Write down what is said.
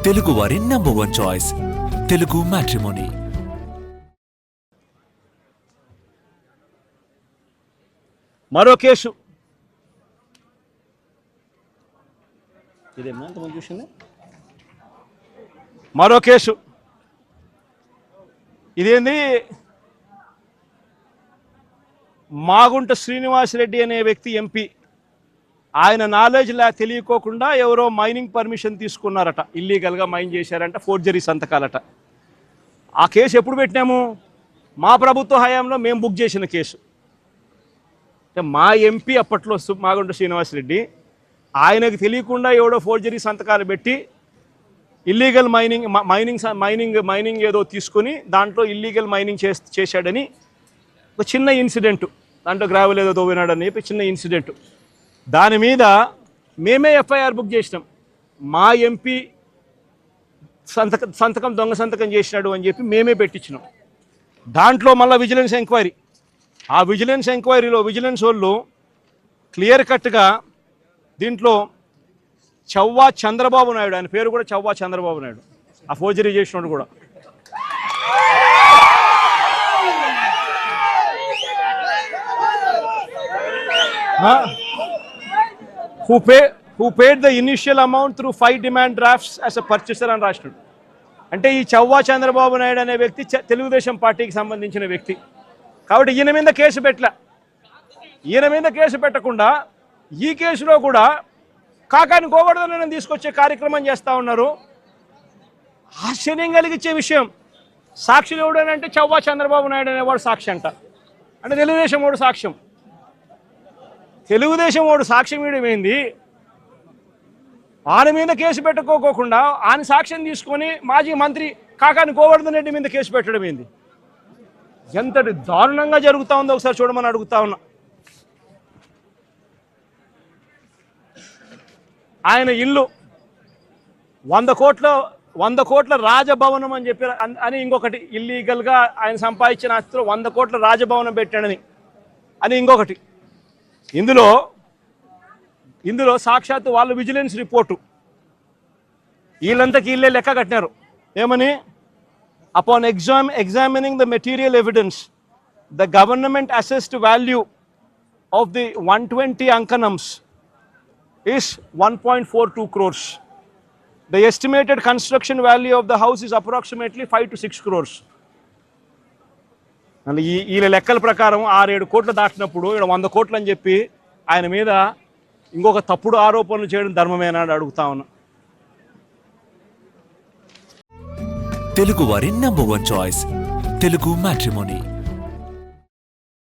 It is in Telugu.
తెలుగు వారి నంబర్ 1 చాయిస్ తెలుగు మ్యాట్రిమోనీ. మరో కేసు ఇదేమన్నా ఎంతమంది చూసింది. మరో కేసు ఇదేంది, మాగుంట శ్రీనివాసరెడ్డి అనే వ్యక్తి ఎంపీ, ఆయన నాలెడ్జ్ తెలియకోకుండా ఎవరో మైనింగ్ పర్మిషన్ తీసుకున్నారట, ఇల్లీగల్గా మైన్ చేశారంట, ఫోర్జరీ సంతకాలట. ఆ కేసు ఎప్పుడు పెట్టినాము? మా ప్రభుత్వ హయాంలో మేము బుక్ చేసిన కేసు. అంటే మా ఎంపీ అప్పట్లో మాగుంట శ్రీనివాసరెడ్డి, ఆయనకు తెలియకుండా ఎవడో ఫోర్జరీ సంతకాలు పెట్టి ఇల్లీగల్ మైనింగ్ ఏదో తీసుకొని దాంట్లో ఇల్లీగల్ మైనింగ్ చేశాడని ఒక చిన్న ఇన్సిడెంట్, దాంట్లో గ్రావెల్ ఏదో తోవినాడని చెప్పి చిన్న ఇన్సిడెంట్, దాని మీద మేమే ఎఫ్ఐఆర్ బుక్ చేసినాం. మా ఎంపీ సంతకం దొంగ సంతకం చేసినాడు అని చెప్పి మేమే పెట్టించినాం. దాంట్లో మళ్ళీ విజిలెన్స్ ఎంక్వైరీ, ఆ విజిలెన్స్ ఎంక్వైరీలో విజిలెన్స్ వాళ్ళు క్లియర్ కట్గా దీంట్లో చవ్వా చంద్రబాబు నాయుడు, ఆయన పేరు కూడా చవ్వా చంద్రబాబు నాయుడు, ఆ ఫోర్జరీ చేసినాడు కూడా, who paid the initial amount through 5 demand drafts as a purchaser అని రాసినాడు. అంటే ఈ చవ్వా చంద్రబాబు నాయుడు అనే వ్యక్తి తెలుగుదేశం పార్టీకి సంబంధించిన వ్యక్తి కాబట్టి ఈయన మీద కేసు పెట్టలే. ఈయన మీద కేసు పెట్టకుండా ఈ కేసులో కూడా కాకాని గోవర్ధనని తీసుకొచ్చే కార్యక్రమం చేస్తూ ఉన్నారు. ఆశ్చర్యం కలిగించే విషయం, సాక్షులు ఎవడనంటే చవ్వా చంద్రబాబు నాయుడు అనేవాడు సాక్షి అంట. అంటే తెలుగుదేశం వాడు సాక్ష్యం, తెలుగుదేశం వాడు సాక్ష్యం ఇవ్వడం ఏంది? ఆయన మీద కేసు పెట్టుకోకుండా ఆయన సాక్ష్యం తీసుకొని మాజీ మంత్రి కాకాని గోవర్ధన్ రెడ్డి మీద కేసు పెట్టడం ఏంది? ఎంతటి దారుణంగా జరుగుతూ ఉందో ఒకసారి చూడమని అడుగుతా ఉన్నా. ఆయన ఇల్లు 100 కోట్ల రాజభవనం అని చెప్పి అని ఇంకొకటి, ఇల్లీగల్గా ఆయన సంపాదించిన ఆస్తిలో 100 కోట్ల రాజభవనం పెట్టాడని అని ఇంకొకటి. ఇందులో సాక్షాత్తు వాళ్ళు విజిలెన్స్ రిపోర్టు వీళ్ళంతకి వీళ్ళే లెక్క కట్టినారు. ఏమని? Upon examining the material evidence, the government assessed value of the 120 ankanams is 1.42 crores. The estimated construction value of the house is approximately 5 to 6 crores. అంటే వీళ్ళ లెక్కల ప్రకారం 6-7 కోట్లు దాటినప్పుడు ఇక్కడ 100 కోట్లు అని చెప్పి ఆయన మీద ఇంకొక తప్పుడు ఆరోపణలు చేయడం ధర్మమేనా అని అడుగుతా ఉన్నా. తెలుగు వారి నంబర్ 1 చాయిస్ తెలుగు మ్యాట్రిమోనీ.